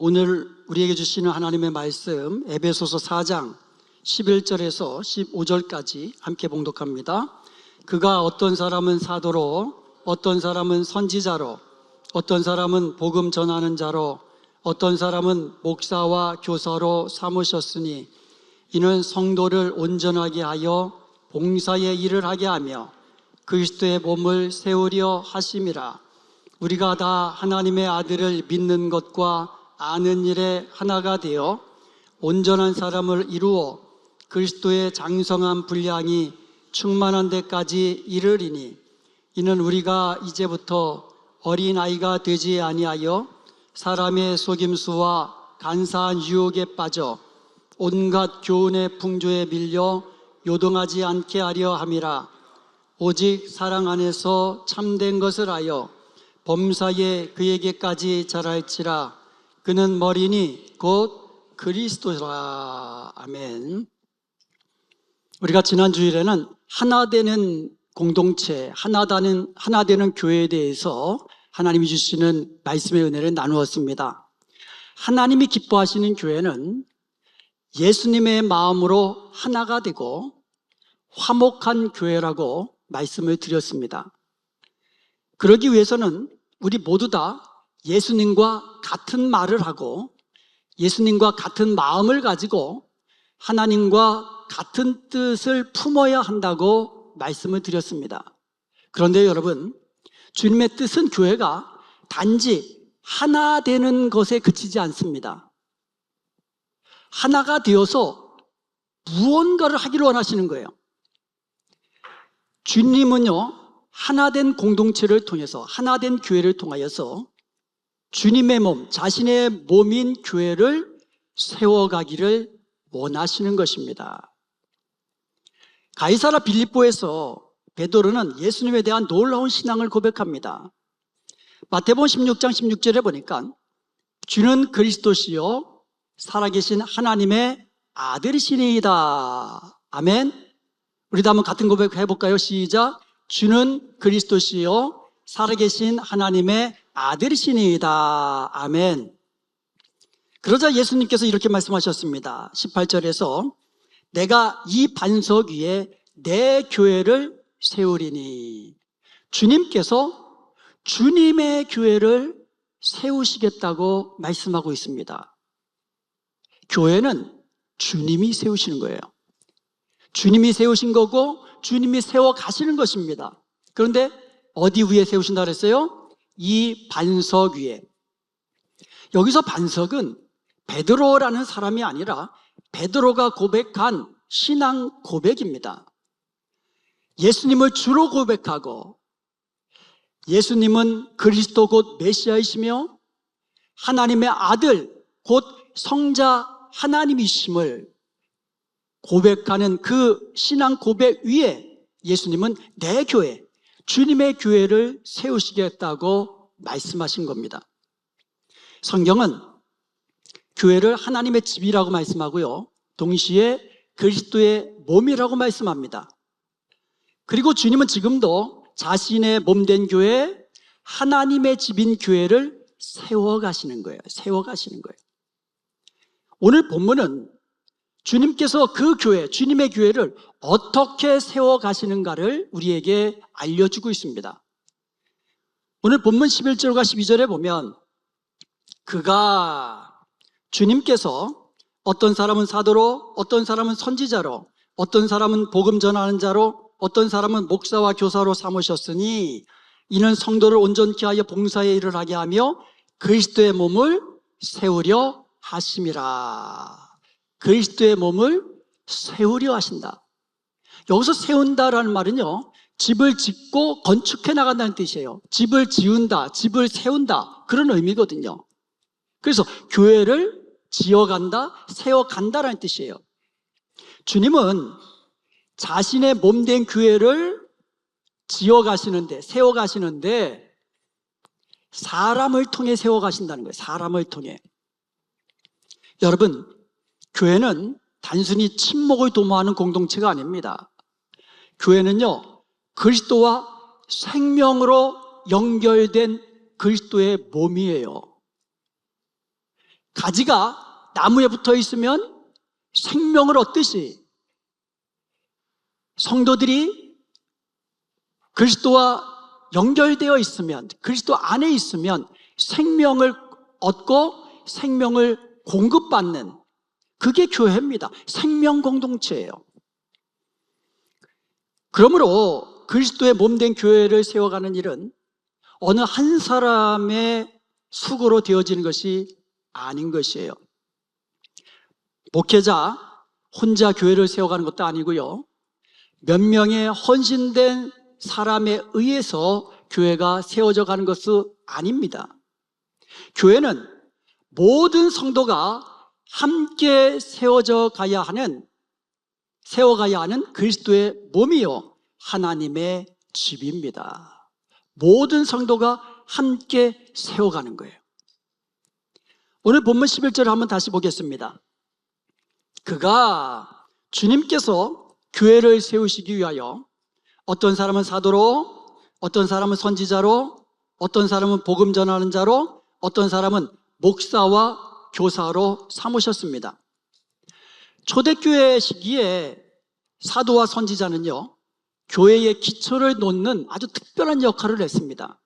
오늘 우리에게 주시는 하나님의 말씀 에베소서 4장 11절에서 15절까지 함께 봉독합니다. 그가 어떤 사람은 사도로, 어떤 사람은 선지자로, 어떤 사람은 복음 전하는 자로, 어떤 사람은 목사와 교사로 삼으셨으니 이는 성도를 온전하게 하여 봉사의 일을 하게 하며 그리스도의 몸을 세우려 하심이라. 우리가 다 하나님의 아들을 믿는 것과 아는 일에 하나가 되어 온전한 사람을 이루어 그리스도의 장성한 분량이 충만한 데까지 이르리니 이는 우리가 이제부터 어린아이가 되지 아니하여 사람의 속임수와 간사한 유혹에 빠져 온갖 교훈의 풍조에 밀려 요동하지 않게 하려 함이라. 오직 사랑 안에서 참된 것을 하여 범사에 그에게까지 자랄지라. 그는 머리니 곧 그리스도라. 아멘. 우리가 지난 주일에는 하나 되는 공동체, 하나 되는 교회에 대해서 하나님이 주시는 말씀의 은혜를 나누었습니다. 하나님이 기뻐하시는 교회는 예수님의 마음으로 하나가 되고 화목한 교회라고 말씀을 드렸습니다. 그러기 위해서는 우리 모두 다 예수님과 같은 말을 하고 예수님과 같은 마음을 가지고 하나님과 같은 뜻을 품어야 한다고 말씀을 드렸습니다. 그런데 여러분, 주님의 뜻은 교회가 단지 하나 되는 것에 그치지 않습니다. 하나가 되어서 무언가를 하기를 원하시는 거예요. 주님은요, 하나된 공동체를 통해서, 하나된 교회를 통하여서 주님의 몸, 자신의 몸인 교회를 세워가기를 원하시는 것입니다. 가이사라 빌립보에서 베드로는 예수님에 대한 놀라운 신앙을 고백합니다. 마태복음 16장 16절에 보니까 주는 그리스도시요 살아계신 하나님의 아들이시니이다. 아멘. 우리도 한번 같은 고백 해볼까요? 시작. 주는 그리스도시요 살아계신 하나님의 아들이시니이다. 아멘. 그러자 예수님께서 이렇게 말씀하셨습니다. 18절에서 내가 이 반석 위에 내 교회를 세우리니. 주님께서 주님의 교회를 세우시겠다고 말씀하고 있습니다. 교회는 주님이 세우시는 거예요. 주님이 세우신 거고 주님이 세워 가시는 것입니다. 그런데 어디 위에 세우신다 그랬어요? 이 반석 위에. 여기서 반석은 베드로라는 사람이 아니라 베드로가 고백한 신앙 고백입니다. 예수님을 주로 고백하고 예수님은 그리스도 곧 메시아이시며 하나님의 아들 곧 성자 하나님이심을 고백하는 그 신앙 고백 위에 예수님은 내 교회, 주님의 교회를 세우시겠다고 말씀하신 겁니다. 성경은 교회를 하나님의 집이라고 말씀하고요, 동시에 그리스도의 몸이라고 말씀합니다. 그리고 주님은 지금도 자신의 몸된 교회, 하나님의 집인 교회를 세워가시는 거예요. 세워가시는 거예요. 오늘 본문은 주님께서 그 교회, 주님의 교회를 어떻게 세워가시는가를 우리에게 알려주고 있습니다. 오늘 본문 11절과 12절에 보면 그가, 주님께서 어떤 사람은 사도로, 어떤 사람은 선지자로, 어떤 사람은 복음 전하는 자로, 어떤 사람은 목사와 교사로 삼으셨으니 이는 성도를 온전케 하여 봉사의 일을 하게 하며 그리스도의 몸을 세우려 하심이라. 그리스도의 몸을 세우려 하신다. 여기서 세운다라는 말은요, 집을 짓고 건축해 나간다는 뜻이에요. 집을 지은다, 집을 세운다, 그런 의미거든요. 그래서 교회를 지어간다, 세워간다라는 뜻이에요. 주님은 자신의 몸된 교회를 지어가시는데, 세워가시는데 사람을 통해 세워가신다는 거예요. 사람을 통해. 여러분, 교회는 단순히 친목을 도모하는 공동체가 아닙니다. 교회는요, 그리스도와 생명으로 연결된 그리스도의 몸이에요. 가지가 나무에 붙어 있으면 생명을 얻듯이 성도들이 그리스도와 연결되어 있으면, 그리스도 안에 있으면 생명을 얻고 생명을 공급받는, 그게 교회입니다. 생명 공동체예요. 그러므로 그리스도의 몸된 교회를 세워가는 일은 어느 한 사람의 수고로 되어지는 것이 아닌 것이에요. 목회자 혼자 교회를 세워가는 것도 아니고요, 몇 명의 헌신된 사람에 의해서 교회가 세워져 가는 것은 아닙니다. 교회는 모든 성도가 함께 세워가야 하는 그리스도의 몸이요 하나님의 집입니다. 모든 성도가 함께 세워가는 거예요. 오늘 본문 11절을 한번 다시 보겠습니다. 그가 주님께서 교회를 세우시기 위하여 어떤 사람은 사도로, 어떤 사람은 선지자로, 어떤 사람은 복음 전하는 자로, 어떤 사람은 목사와 교사로 삼으셨습니다. 초대교회 시기에 사도와 선지자는요, 교회의 기초를 놓는 아주 특별한 역할을 했습니다.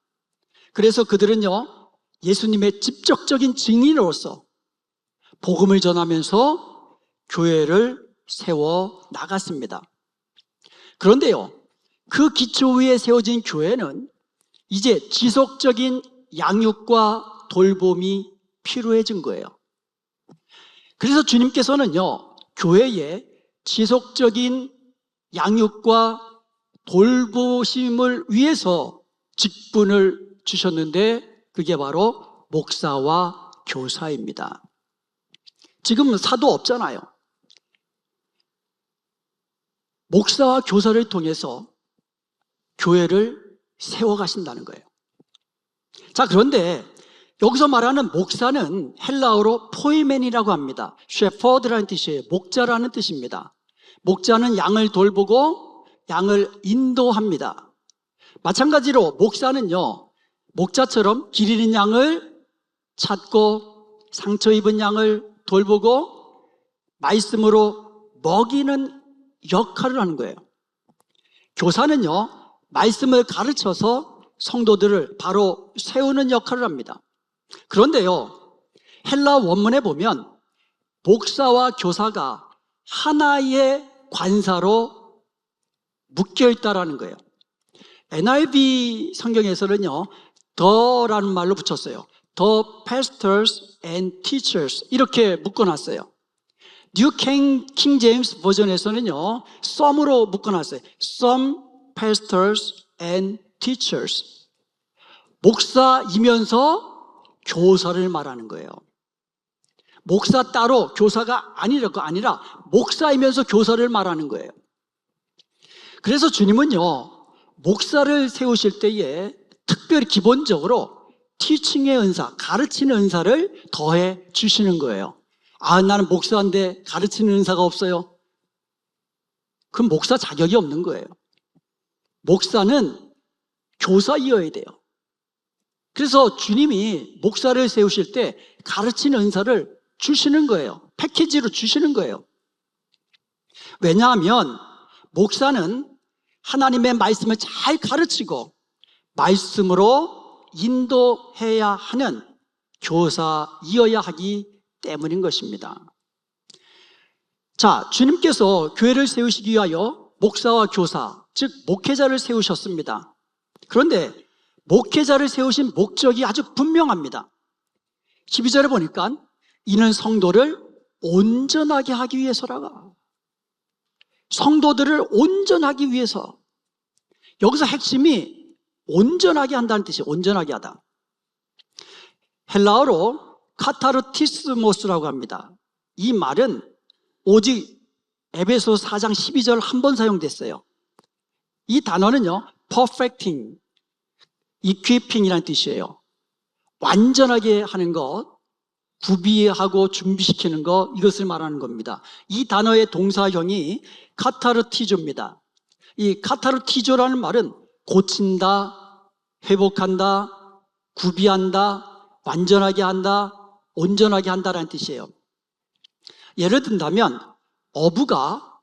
그래서 그들은요, 예수님의 직접적인 증인으로서 복음을 전하면서 교회를 세워 나갔습니다. 그런데요, 그 기초 위에 세워진 교회는 이제 지속적인 양육과 돌봄이 필요해진 거예요. 그래서 주님께서는요, 교회에 지속적인 양육과 돌보심을 위해서 직분을 주셨는데, 그게 바로 목사와 교사입니다. 지금 사도 없잖아요. 목사와 교사를 통해서 교회를 세워가신다는 거예요. 자, 그런데 여기서 말하는 목사는 헬라어로 포이멘이라고 합니다. 셰퍼드라는 뜻이에요. 목자라는 뜻입니다. 목자는 양을 돌보고 양을 인도합니다. 마찬가지로 목사는요, 목자처럼 길 잃은 양을 찾고 상처 입은 양을 돌보고 말씀으로 먹이는 역할을 하는 거예요. 교사는요, 말씀을 가르쳐서 성도들을 바로 세우는 역할을 합니다. 그런데요, 헬라 원문에 보면 목사와 교사가 하나의 관사로 묶여있다라는 거예요. NIV 성경에서는요, 더라는 말로 붙였어요. The pastors and teachers 이렇게 묶어놨어요. New King James 버전에서는요, some으로 묶어놨어요. Some pastors and teachers. 목사이면서 교사를 말하는 거예요. 목사 따로 교사가 아니라 목사이면서 교사를 말하는 거예요. 그래서 주님은요, 목사를 세우실 때에 특별히 기본적으로 티칭의 은사, 가르치는 은사를 더해 주시는 거예요. 아, 나는 목사인데 가르치는 은사가 없어요. 그럼 목사 자격이 없는 거예요. 목사는 교사이어야 돼요. 그래서 주님이 목사를 세우실 때 가르치는 은사를 주시는 거예요. 패키지로 주시는 거예요. 왜냐하면 목사는 하나님의 말씀을 잘 가르치고 말씀으로 인도해야 하는 교사이어야 하기 때문인 것입니다. 자, 주님께서 교회를 세우시기 위하여 목사와 교사, 즉 목회자를 세우셨습니다. 그런데 목회자를 세우신 목적이 아주 분명합니다. 12절에 보니까 이는 성도를 온전하게 하기 위해서라가. 성도들을 온전하기 위해서. 여기서 핵심이 온전하게 한다는 뜻이에요. 온전하게 하다. 헬라어로 카타르티스모스라고 합니다. 이 말은 오직 에베소 4장 12절 한 번 사용됐어요. 이 단어는요, perfecting, equipping이라는 뜻이에요. 완전하게 하는 것, 구비하고 준비시키는 것, 이것을 말하는 겁니다. 이 단어의 동사형이 카타르티조입니다. 이 카타르티조라는 말은 고친다, 회복한다, 구비한다, 완전하게 한다, 온전하게 한다는 뜻이에요. 예를 든다면 어부가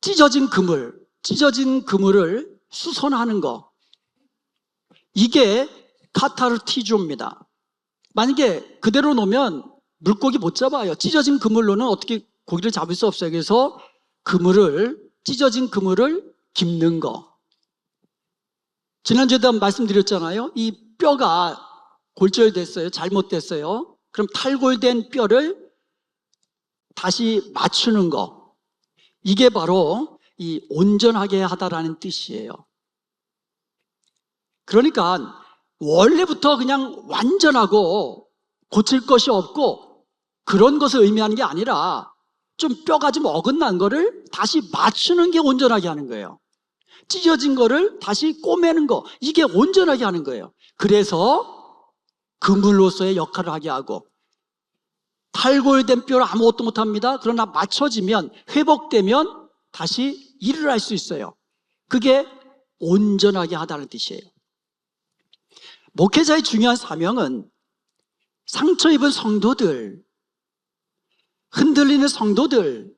찢어진 그물을 수선하는 거, 이게 카타르티조입니다. 만약에 그대로 놓으면 물고기 못 잡아요. 찢어진 그물로는 어떻게 고기를 잡을 수 없어요. 그래서 찢어진 그물을 깁는 거. 지난주에도 말씀드렸잖아요. 이 뼈가 골절됐어요. 잘못됐어요. 그럼 탈골된 뼈를 다시 맞추는 거. 이게 바로 이 온전하게 하다라는 뜻이에요. 그러니까 원래부터 그냥 완전하고 고칠 것이 없고 그런 것을 의미하는 게 아니라 좀 뼈가 좀 어긋난 거를 다시 맞추는 게 온전하게 하는 거예요. 찢어진 거를 다시 꼬매는 거, 이게 온전하게 하는 거예요. 그래서 그물로서의 역할을 하게 하고, 탈골된 뼈를 아무것도 못합니다. 그러나 맞춰지면, 회복되면 다시 일을 할 수 있어요. 그게 온전하게 하다는 뜻이에요. 목회자의 중요한 사명은 상처 입은 성도들, 흔들리는 성도들,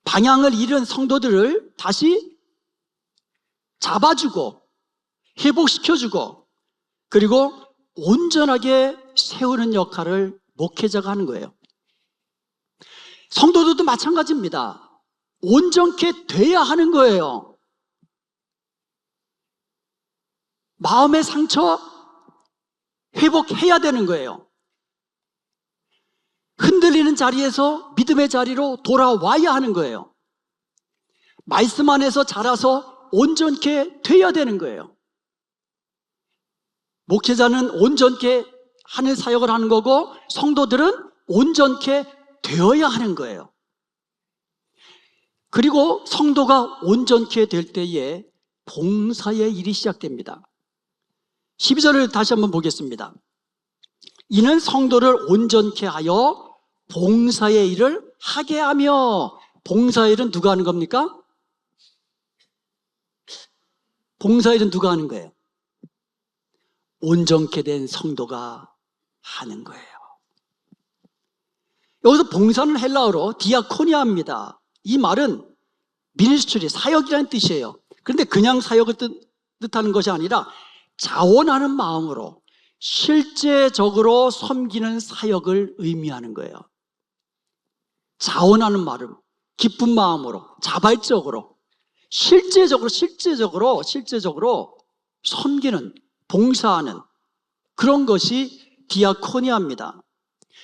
방향을 잃은 성도들을 다시 잡아주고 회복시켜주고 그리고 온전하게 세우는 역할을 목회자가 하는 거예요. 성도들도 마찬가지입니다. 온전케 돼야 하는 거예요. 마음의 상처 회복해야 되는 거예요. 흔들리는 자리에서 믿음의 자리로 돌아와야 하는 거예요. 말씀 안에서 자라서 온전케 돼야 되는 거예요. 목회자는 온전케 하는 사역을 하는 거고 성도들은 온전케 되어야 하는 거예요. 그리고 성도가 온전케 될 때에 봉사의 일이 시작됩니다. 12절을 다시 한번 보겠습니다. 이는 성도를 온전케 하여 봉사의 일을 하게 하며, 봉사의 일은 누가 하는 겁니까? 봉사의 일은 누가 하는 거예요? 온전케 된 성도가 하는 거예요. 여기서 봉사는 헬라어로 디아코니아입니다. 이 말은 미니스트리, 사역이라는 뜻이에요. 그런데 그냥 사역을 뜻하는 것이 아니라 자원하는 마음으로 실제적으로 섬기는 사역을 의미하는 거예요. 자원하는 마음, 기쁜 마음으로, 자발적으로, 실제적으로 섬기는, 봉사하는 그런 것이 디아코니아입니다.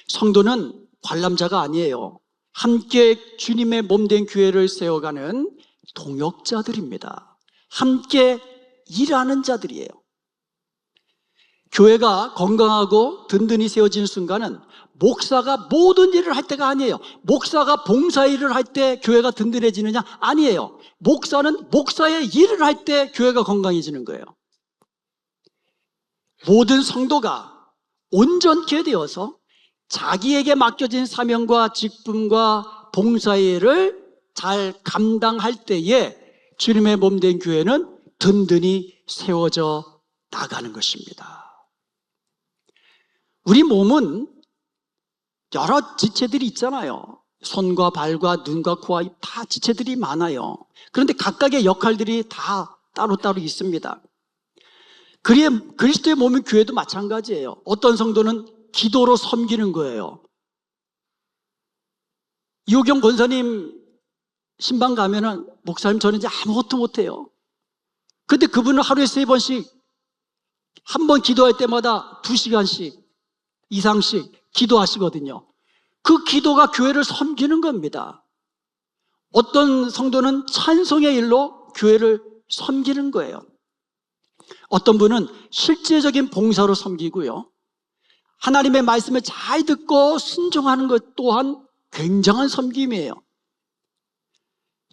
성도는 관람자가 아니에요. 함께 주님의 몸된 교회를 세워가는 동역자들입니다. 함께 일하는 자들이에요. 교회가 건강하고 든든히 세워지는 순간은 목사가 모든 일을 할 때가 아니에요. 목사가 봉사 일을 할 때 교회가 든든해지느냐? 아니에요. 목사는 목사의 일을 할 때 교회가 건강해지는 거예요. 모든 성도가 온전케 되어서 자기에게 맡겨진 사명과 직분과 봉사의 일을 잘 감당할 때에 주님의 몸된 교회는 든든히 세워져 나가는 것입니다. 우리 몸은 여러 지체들이 있잖아요. 손과 발과 눈과 코와 입 다 지체들이 많아요. 그런데 각각의 역할들이 다 따로따로 있습니다. 그리스도의 몸인 교회도 마찬가지예요. 어떤 성도는 기도로 섬기는 거예요. 이호경 권사님 신방 가면은 목사님 저는 이제 아무것도 못해요. 근데 그분은 하루에 3번씩 한 번 기도할 때마다 2시간씩 이상씩 기도하시거든요. 그 기도가 교회를 섬기는 겁니다. 어떤 성도는 찬송의 일로 교회를 섬기는 거예요. 어떤 분은 실제적인 봉사로 섬기고요. 하나님의 말씀을 잘 듣고 순종하는 것 또한 굉장한 섬김이에요.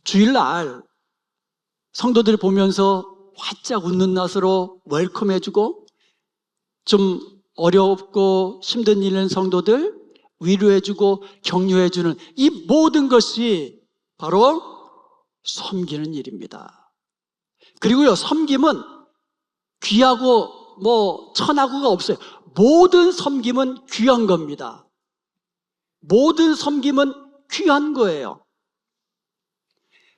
주일날 성도들 보면서 활짝 웃는 낯으로 웰컴해주고 좀 어렵고 힘든 일은 성도들 위로해주고 격려해주는 이 모든 것이 바로 섬기는 일입니다. 그리고요, 섬김은 귀하고 천하고가 없어요. 모든 섬김은 귀한 겁니다. 모든 섬김은 귀한 거예요.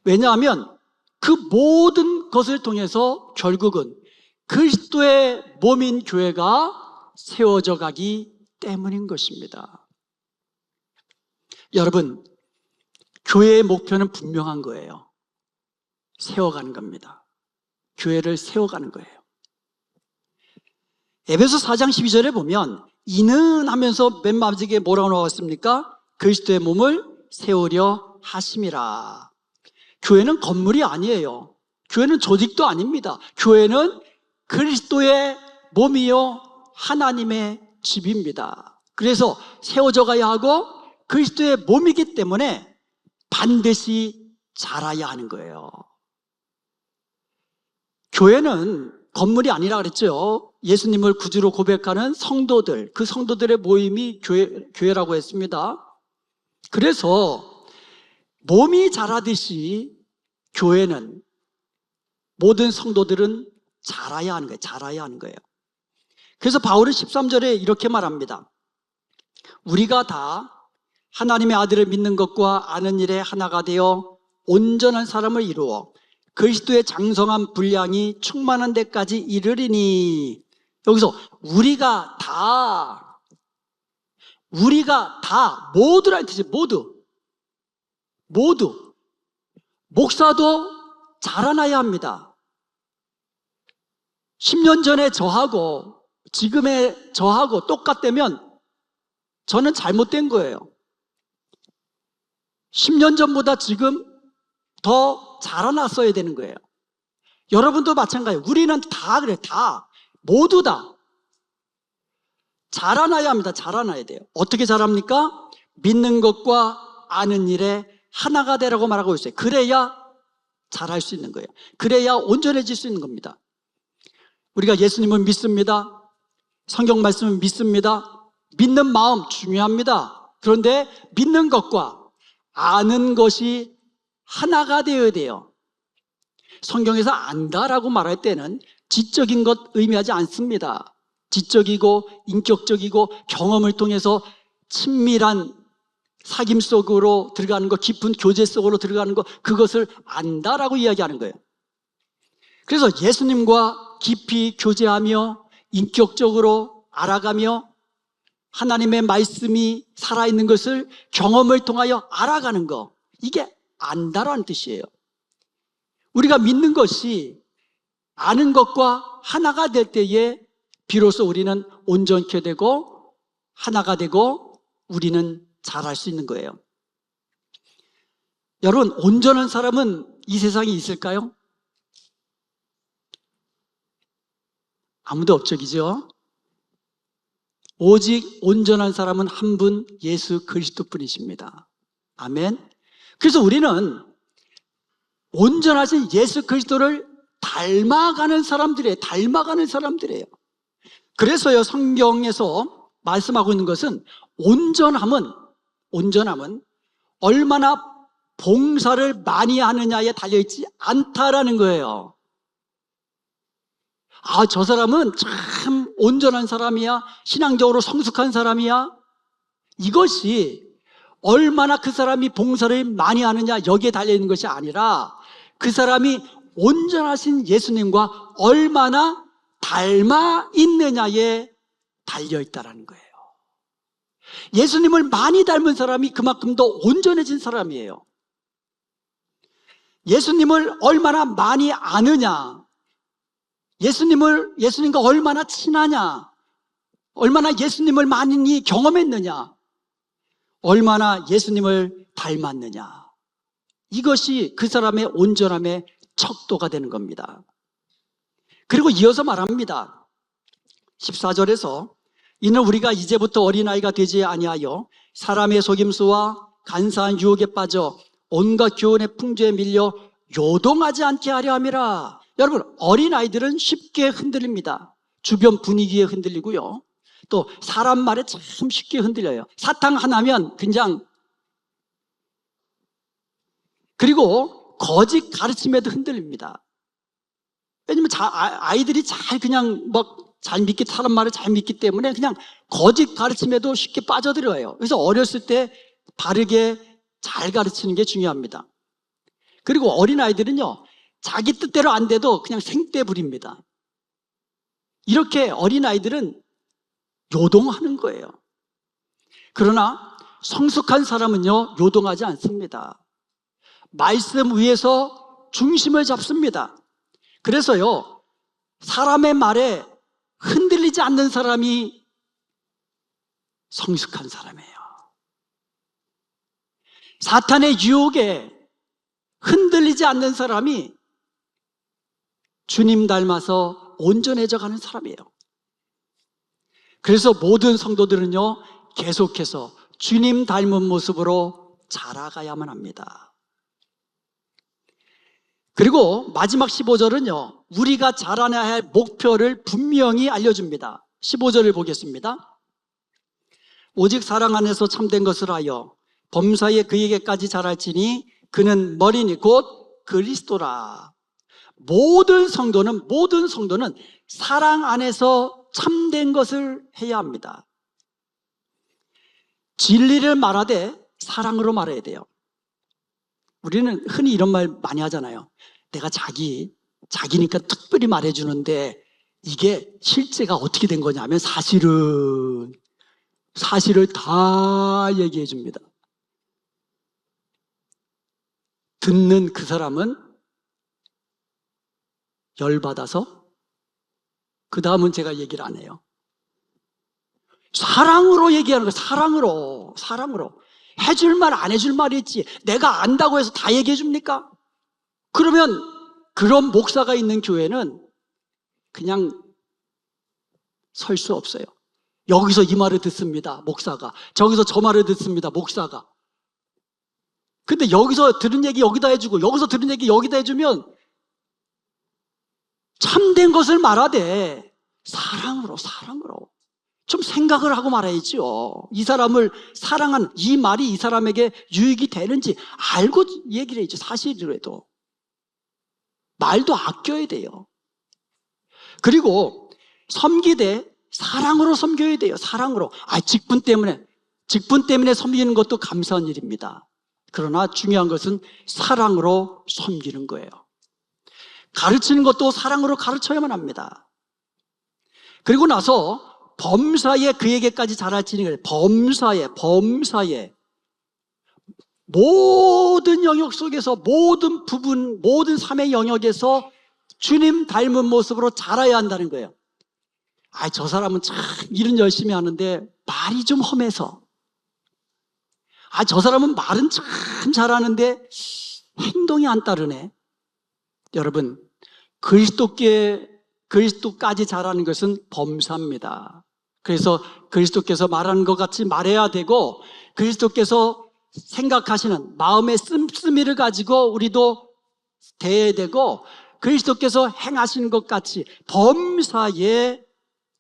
왜냐하면 그 모든 것을 통해서 결국은 그리스도의 몸인 교회가 세워져 가기 때문인 것입니다. 여러분, 교회의 목표는 분명한 거예요. 세워가는 겁니다. 교회를 세워가는 거예요. 에베소 4장 12절에 보면 이는 하면서 맨 마지막에 뭐라고 나왔습니까? 그리스도의 몸을 세우려 하심이라. 교회는 건물이 아니에요. 교회는 조직도 아닙니다. 교회는 그리스도의 몸이요 하나님의 집입니다. 그래서 세워져 가야 하고 그리스도의 몸이기 때문에 반드시 자라야 하는 거예요. 교회는 건물이 아니라 그랬죠. 예수님을 구주로 고백하는 성도들, 그 성도들의 모임이 교회라고 했습니다. 그래서 몸이 자라듯이 교회는 모든 성도들은 자라야 하는 거예요. 자라야 하는 거예요. 그래서 바울은 13절에 이렇게 말합니다. 우리가 다 하나님의 아들을 믿는 것과 아는 일에 하나가 되어 온전한 사람을 이루어 그리스도의 장성한 분량이 충만한 데까지 이르리니. 여기서 우리가 다 모두라는 뜻이에요. 모두 목사도 자라나야 합니다. 10년 전에 저하고 지금의 저하고 똑같다면 저는 잘못된 거예요. 10년 전보다 지금 더 자라났어야 되는 거예요. 여러분도 마찬가지예요. 우리는 다 그래요. 다 모두 다 자라나야 합니다. 자라나야 돼요. 어떻게 자랍니까? 믿는 것과 아는 일에 하나가 되라고 말하고 있어요. 그래야 자랄 수 있는 거예요. 그래야 온전해질 수 있는 겁니다. 우리가 예수님을 믿습니다. 성경 말씀을 믿습니다. 믿는 마음 중요합니다. 그런데 믿는 것과 아는 것이 하나가 되어야 돼요. 성경에서 안다라고 말할 때는 지적인 것 의미하지 않습니다. 지적이고 인격적이고 경험을 통해서 친밀한 사귐 속으로 들어가는 것, 깊은 교제 속으로 들어가는 것, 그것을 안다라고 이야기하는 거예요. 그래서 예수님과 깊이 교제하며 인격적으로 알아가며 하나님의 말씀이 살아있는 것을 경험을 통하여 알아가는 것, 이게 안다라는 뜻이에요. 우리가 믿는 것이 아는 것과 하나가 될 때에 비로소 우리는 온전케 되고 하나가 되고 우리는 자랄 수 있는 거예요. 여러분, 온전한 사람은 이 세상에 있을까요? 아무도 없적이죠. 오직 온전한 사람은 한 분, 예수 그리스도뿐이십니다. 아멘. 그래서 우리는 온전하신 예수 그리스도를 닮아가는 사람들이에요. 그래서요, 성경에서 말씀하고 있는 것은 온전함은 얼마나 봉사를 많이 하느냐에 달려있지 않다라는 거예요. 아, 저 사람은 참 온전한 사람이야, 신앙적으로 성숙한 사람이야. 이것이 얼마나 그 사람이 봉사를 많이 하느냐 여기에 달려있는 것이 아니라 그 사람이 온전하신 예수님과 얼마나 닮아 있느냐에 달려있다는 거예요. 예수님을 많이 닮은 사람이 그만큼 더 온전해진 사람이에요. 예수님을 얼마나 많이 아느냐, 예수님과 얼마나 친하냐, 얼마나 예수님을 많이 경험했느냐, 얼마나 예수님을 닮았느냐, 이것이 그 사람의 온전함의 척도가 되는 겁니다. 그리고 이어서 말합니다. 14절에서 이는 우리가 이제부터 어린아이가 되지 아니하여 사람의 속임수와 간사한 유혹에 빠져 온갖 교훈의 풍조에 밀려 요동하지 않게 하려 함이라. 여러분, 어린아이들은 쉽게 흔들립니다. 주변 분위기에 흔들리고요, 또 사람 말에 참 쉽게 흔들려요. 사탕 하나면 그냥, 그리고 거짓 가르침에도 흔들립니다. 왜냐면 아이들이 잘 그냥 막 사람 말을 잘 믿기 때문에 그냥 거짓 가르침에도 쉽게 빠져들어요. 그래서 어렸을 때 바르게 잘 가르치는 게 중요합니다. 그리고 어린아이들은요, 자기 뜻대로 안 돼도 그냥 생떼 부립니다. 이렇게 어린아이들은 요동하는 거예요. 그러나 성숙한 사람은요, 요동하지 않습니다. 말씀 위에서 중심을 잡습니다. 그래서요, 사람의 말에 흔들리지 않는 사람이 성숙한 사람이에요. 사탄의 유혹에 흔들리지 않는 사람이 주님 닮아서 온전해져 가는 사람이에요. 그래서 모든 성도들은요, 계속해서 주님 닮은 모습으로 자라가야만 합니다. 그리고 마지막 15절은요, 우리가 자라나야 할 목표를 분명히 알려줍니다. 15절을 보겠습니다. 오직 사랑 안에서 참된 것을 하여 범사에 그에게까지 자랄지니 그는 머리니 곧 그리스도라. 모든 성도는 사랑 안에서 참된 것을 해야 합니다. 진리를 말하되 사랑으로 말해야 돼요. 우리는 흔히 이런 말 많이 하잖아요. 내가 자기니까 특별히 말해주는데 이게 실제가 어떻게 된 거냐면 사실을 다 얘기해 줍니다. 듣는 그 사람은 열받아서 그 다음은 제가 얘기를 안 해요. 사랑으로 얘기하는 거예요. 사랑으로. 해줄 말 안 해줄 말이 있지. 내가 안다고 해서 다 얘기해 줍니까? 그러면 그런 목사가 있는 교회는 그냥 설 수 없어요. 여기서 이 말을 듣습니다, 목사가. 저기서 저 말을 듣습니다, 목사가. 근데 여기서 들은 얘기 여기다 해주고 여기서 들은 얘기 여기다 해주면 참된 것을 말하되 사랑으로 좀 생각을 하고 말해야지요. 이 사람을 사랑하는 이 말이 이 사람에게 유익이 되는지 알고 얘기를 해야지. 사실이라도 말도 아껴야 돼요. 그리고 섬기되 사랑으로 섬겨야 돼요. 사랑으로. 직분 때문에 섬기는 것도 감사한 일입니다. 그러나 중요한 것은 사랑으로 섬기는 거예요. 가르치는 것도 사랑으로 가르쳐야만 합니다. 그리고 나서 범사에 그에게까지 자랄지니 그래. 범사에 모든 영역 속에서 모든 부분, 모든 삶의 영역에서 주님 닮은 모습으로 자라야 한다는 거예요. 저 사람은 참 일은 열심히 하는데 말이 좀 험해서, 저 사람은 말은 참 잘하는데 행동이 안 따르네. 여러분, 그리스도까지 자라는 것은 범사입니다. 그래서 그리스도께서 말하는 것 같이 말해야 되고, 그리스도께서 생각하시는 마음의 씀씀이를 가지고 우리도 대해야 되고, 그리스도께서 행하시는 것 같이 범사에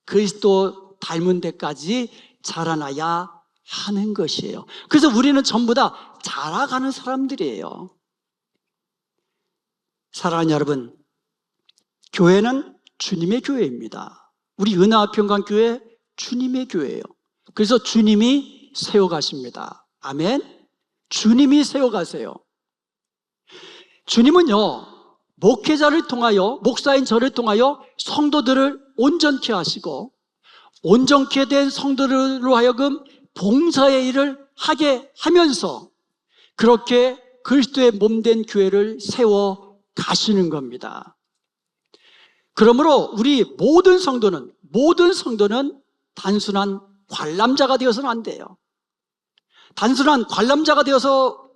그리스도 닮은 데까지 자라나야 하는 것이에요. 그래서 우리는 전부 다 자라가는 사람들이에요. 사랑하는 여러분, 교회는 주님의 교회입니다. 우리 은하평강교회 주님의 교회예요. 그래서 주님이 세워가십니다. 아멘. 주님이 세워가세요. 주님은요, 목회자를 통하여, 목사인 저를 통하여 성도들을 온전케 하시고, 온전케 된 성도들로 하여금 봉사의 일을 하게 하면서 그렇게 그리스도의 몸된 교회를 세워 가시는 겁니다. 그러므로 우리 모든 성도는 단순한 관람자가 되어서는 안 돼요. 단순한 관람자가 되어서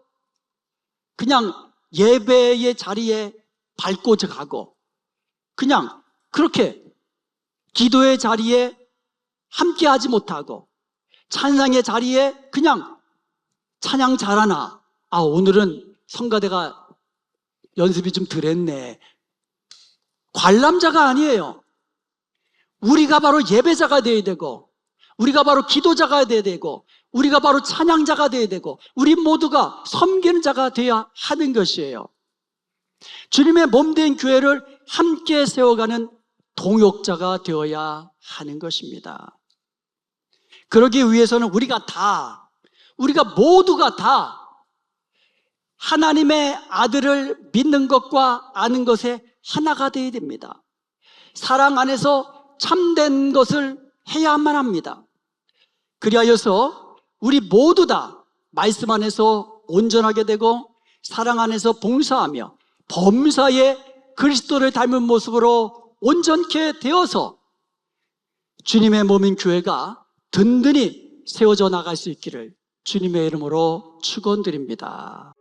그냥 예배의 자리에 밟고 가고, 그냥 그렇게 기도의 자리에 함께 하지 못하고, 찬양의 자리에 그냥 찬양 잘하나, 오늘은 성가대가 연습이 좀 덜 했네. 관람자가 아니에요. 우리가 바로 예배자가 되어야 되고, 우리가 바로 기도자가 되어야 되고, 우리가 바로 찬양자가 되어야 되고, 우리 모두가 섬기는 자가 되어야 하는 것이에요. 주님의 몸된 교회를 함께 세워가는 동역자가 되어야 하는 것입니다. 그러기 위해서는 우리가 모두가 다 하나님의 아들을 믿는 것과 아는 것에 하나가 되어야 됩니다. 사랑 안에서 참된 것을 해야만 합니다. 그리하여서 우리 모두 다 말씀 안에서 온전하게 되고 사랑 안에서 봉사하며 범사에 그리스도를 닮은 모습으로 온전케 되어서 주님의 몸인 교회가 든든히 세워져 나갈 수 있기를 주님의 이름으로 축원드립니다.